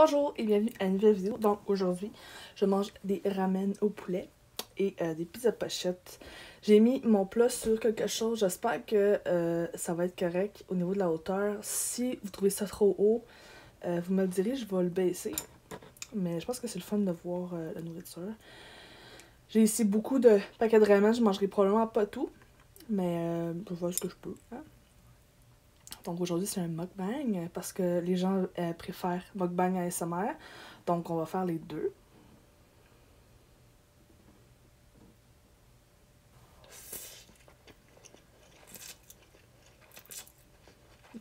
Bonjour et bienvenue à une nouvelle vidéo. Donc aujourd'hui, je mange des ramen au poulet et des pizzas pochettes. J'ai mis mon plat sur quelque chose, j'espère que ça va être correct au niveau de la hauteur. Si vous trouvez ça trop haut, vous me le direz, je vais le baisser. Mais je pense que c'est le fun de voir la nourriture. J'ai ici beaucoup de paquets de ramen, je mangerai probablement pas tout, mais je vais voir ce que je peux. Hein? Donc aujourd'hui, c'est un mukbang parce que les gens préfèrent mukbang à ASMR. Donc on va faire les deux.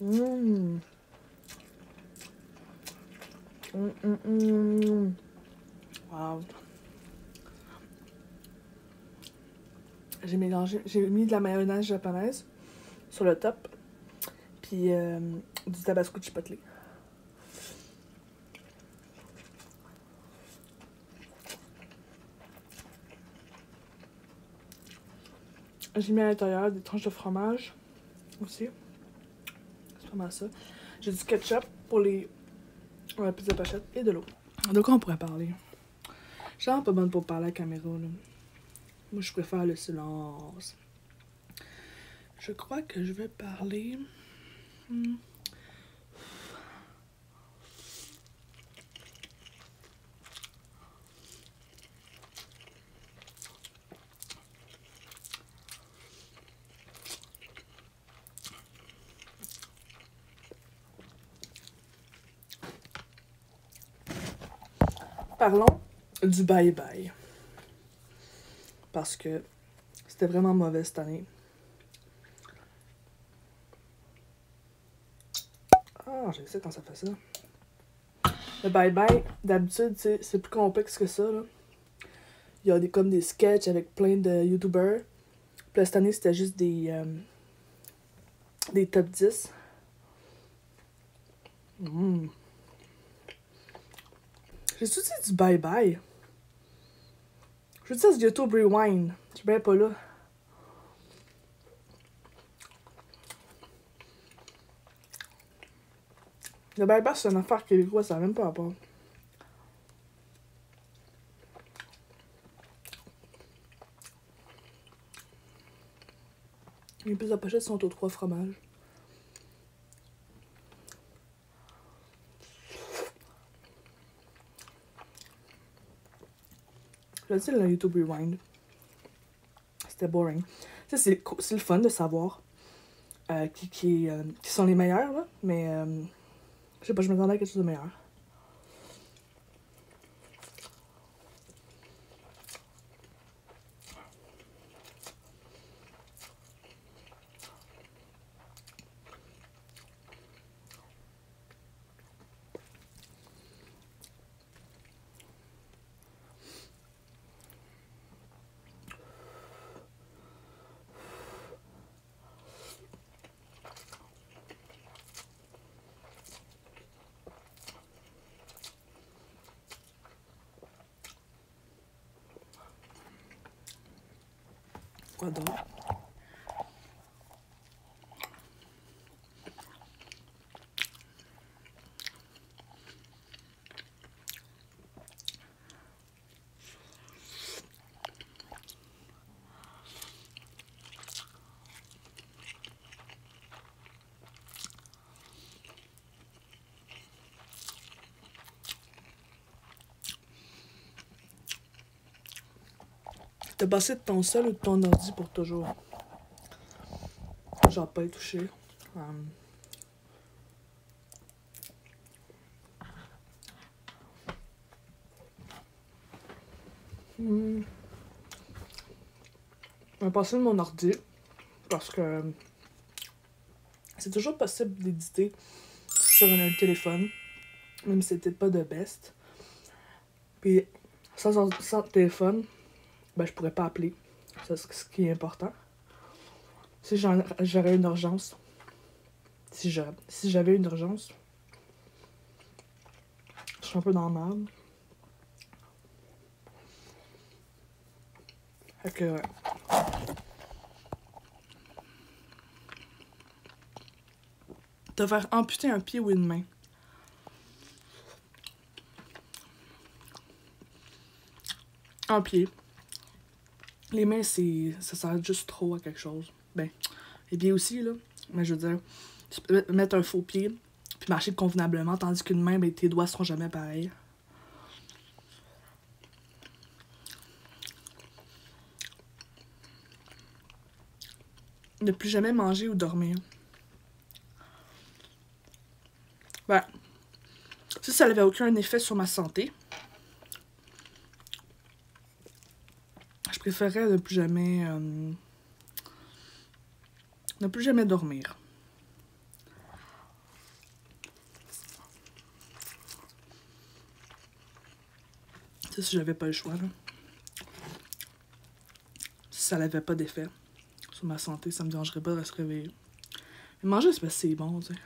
Mmh. Wow. J'ai mis de la mayonnaise japonaise sur le top, puis du tabasco chipotle. J'ai mis à l'intérieur des tranches de fromage aussi. C'est pas mal ça. J'ai du ketchup pour les pizza pochettes et de l'eau. De quoi on pourrait parler? Je suis vraiment pas bonne pour parler à la caméra, là. Moi, je préfère le silence. Je crois que je vais parler... Parlons du bye-bye. Parce que c'était vraiment mauvais cette année. Ah, je sais quand ça fait ça. Le bye-bye, d'habitude, c'est plus complexe que ça, là. Il y a comme des sketchs avec plein de youtubers. Puis là, cette année, c'était juste des top 10. J'ai-tu dit du bye-bye? Je veux dire du YouTube Rewind. Je suis bien pas là. Le bye-bye, c'est une affaire québécoise, ça n'a même pas rapport. Les pizzas pochettes sont aux 3 fromages. Je veux dire le YouTube Rewind. C'était boring. Tu sais, c'est le fun de savoir qui sont les meilleurs, là. Mais je sais pas, je m'attendais à quelque chose de meilleur. Quoi donc? T'as passé de ton sel ou de ton ordi pour toujours? Genre pas y toucher. Je vais passer de mon ordi parce que c'est toujours possible d'éditer sur un téléphone, même si c'était pas de best. Puis sans téléphone, ben je pourrais pas appeler. C'est ce qui est important. Si j'aurais une urgence, si j'avais une urgence, je suis un peu dans la merde. Fait que ouais. Te faire amputer un pied ou une main. en pied. Les mains, ça sert juste trop à quelque chose. Ben, les pieds aussi, là. Mais je veux dire, tu peux mettre un faux pied, puis marcher convenablement, tandis qu'une main, ben, tes doigts seront jamais pareils. Ne plus jamais manger ou dormir. Ben, si ça n'avait aucun effet sur ma santé, je préférerais ne plus jamais dormir. Ça, si j'avais pas le choix, là. Si ça n'avait pas d'effet sur ma santé, ça me dérangerait pas de se réveiller. Mais manger, c'est parce que c'est bon, tu sais.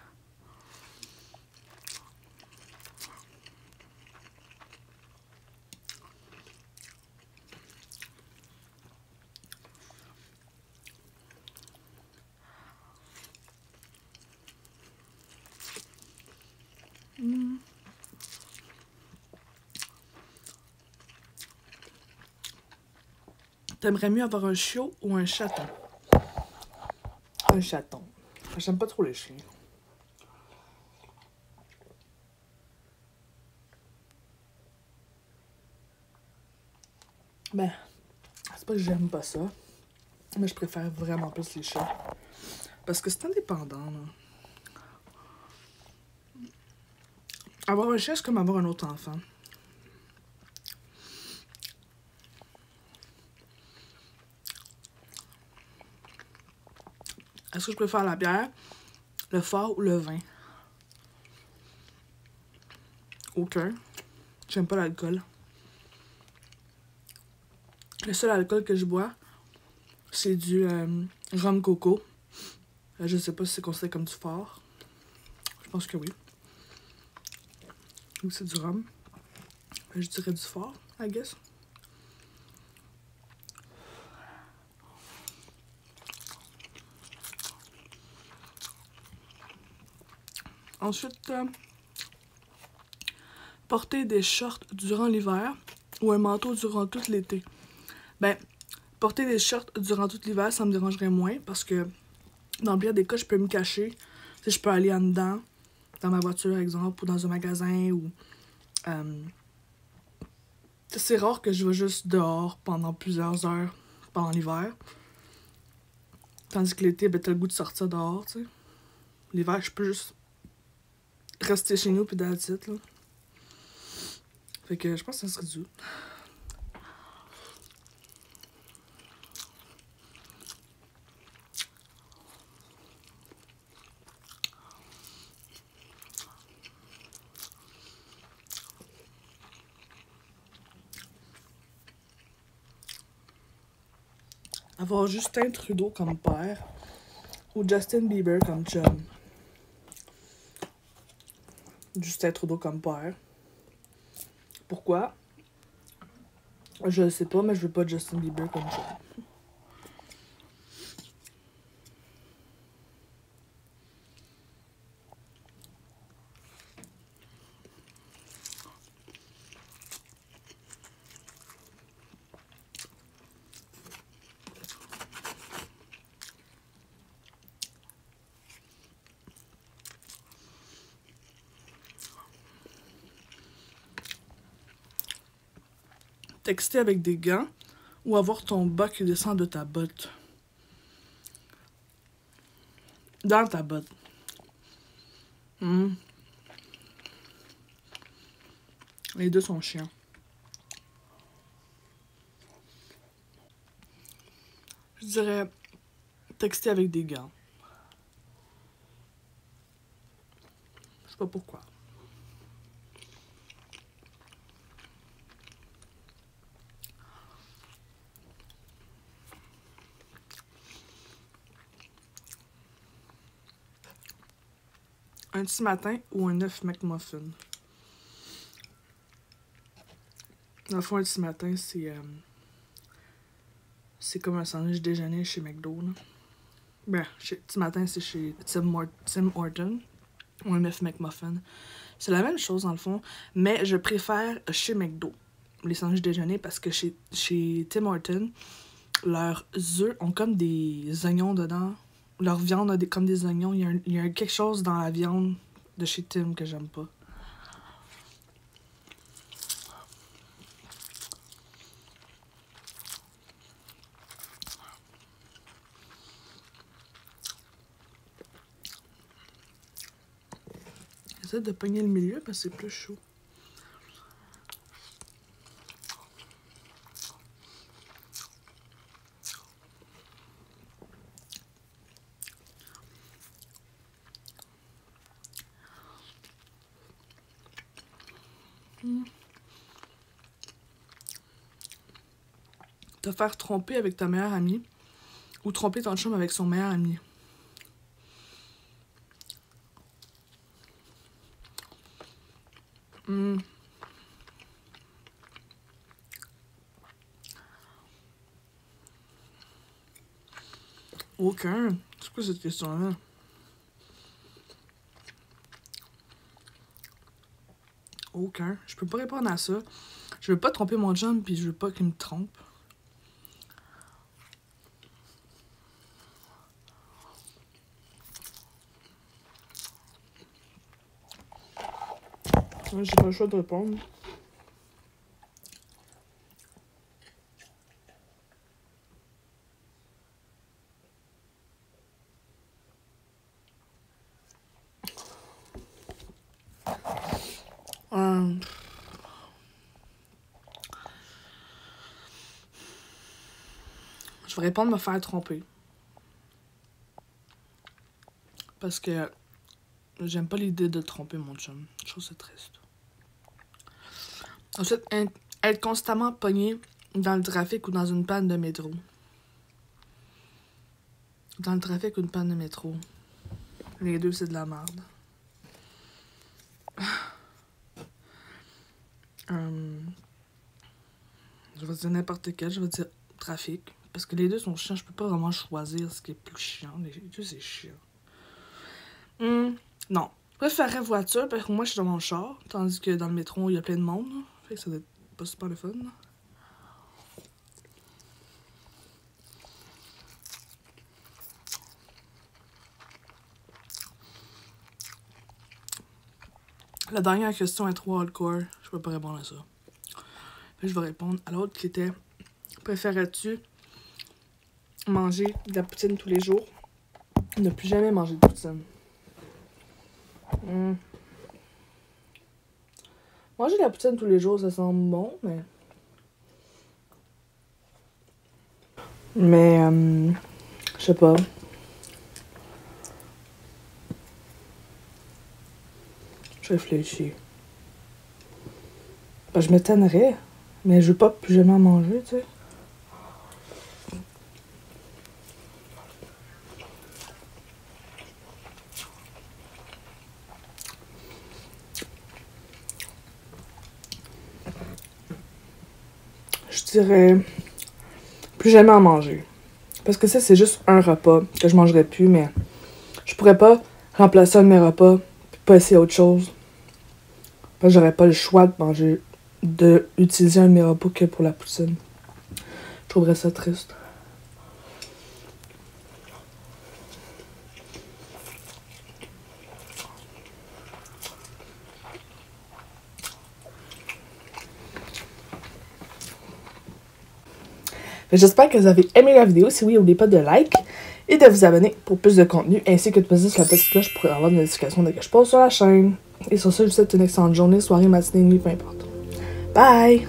T'aimerais mieux avoir un chiot ou un chaton? Un chaton. J'aime pas trop les chiens. Ben, c'est pas que j'aime pas ça, mais je préfère vraiment plus les chats. Parce que c'est indépendant, là. Avoir un chien, c'est comme avoir un autre enfant. Est-ce que je préfère la bière, le fort ou le vin? Aucun. J'aime pas l'alcool. Le seul alcool que je bois, c'est du rhum coco. Je sais pas si c'est considéré comme du fort. Je pense que oui. Ou c'est du rhum. Je dirais du fort, I guess. Ensuite, porter des shorts durant l'hiver ou un manteau durant tout l'été. Ben, porter des shorts durant tout l'hiver, ça me dérangerait moins parce que dans le pire des cas, je peux me cacher. Tu sais, je peux aller en dedans, dans ma voiture, par exemple, ou dans un magasin, ou... c'est rare que je vais juste dehors pendant plusieurs heures pendant l'hiver. Tandis que l'été, ben, t'as le goût de sortir dehors, tu sais. L'hiver, je peux juste rester chez nous, puis that's it, là. Fait que je pense que ça serait dur. Avoir Justin Trudeau comme père ou Justin Bieber comme chum. Justin Trudeau comme père. Pourquoi? Je sais pas, mais je veux pas Justin Bieber comme chum. Texter avec des gants ou avoir ton bas qui descend de ta botte. Dans ta botte. Les deux sont chiants. Je dirais texter avec des gants. Je sais pas pourquoi. Un petit matin ou un œuf McMuffin. Dans le fond, un petit matin, c'est comme un sandwich déjeuner chez McDo, là. Ben, petit matin, c'est chez Tim Horton ou un œuf McMuffin. C'est la même chose, dans le fond, mais je préfère chez McDo. les sandwichs déjeuner parce que chez Tim Hortons, leurs œufs ont comme des oignons dedans. Leur viande a comme des oignons. Il y a quelque chose dans la viande de chez Tim que j'aime pas. J'essaie de pogner le milieu parce que c'est plus chaud. Te faire tromper avec ta meilleure amie ou tromper ton chum avec son meilleur ami. Aucun. C'est quoi cette question-là? Aucun. Je peux pas répondre à ça. Je veux pas tromper mon chum puis je veux pas qu'il me trompe. J'ai pas le choix de répondre. Je vais répondre me faire tromper. Parce que j'aime pas l'idée de tromper mon chum. Je trouve ça triste. Ensuite, être constamment pogné dans le trafic ou dans une panne de métro. Dans le trafic ou une panne de métro. Les deux, c'est de la merde. Je vais dire n'importe quel. Je vais dire trafic. Parce que les deux sont chiants. Je peux pas vraiment choisir ce qui est plus chiant. Les deux, c'est chiant. Non. Je préférerais voiture parce que moi, je suis dans mon char. Tandis que dans le métro, il y a plein de monde. Fait que ça doit être pas super le fun. La dernière question est trop hardcore. Je peux pas répondre à ça. Fait que je vais répondre à l'autre qui était: préférais-tu manger de la poutine tous les jours? Ne plus jamais manger de poutine. Manger de la poutine tous les jours, ça sent bon, mais... je sais pas. Je réfléchis. Ben, je me tannerais, mais je veux pas plus jamais en manger, tu sais. Je dirais plus jamais en manger. Parce que ça, c'est juste un repas que je mangerais plus, mais je pourrais pas remplacer un de mes repas puis pas essayer autre chose. Parce que j'aurais pas le choix de manger, d'utiliser un de mes repas que pour la poutine. Je trouverais ça triste. J'espère que vous avez aimé la vidéo. Si oui, n'oubliez pas de like et de vous abonner pour plus de contenu, ainsi que de poser sur la petite cloche pour avoir des notifications dès que je poste sur la chaîne. Et sur ce, je vous souhaite une excellente journée, soirée, matinée, nuit, peu importe. Bye!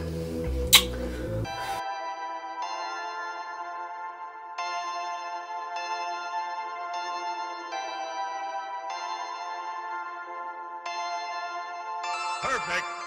Perfect.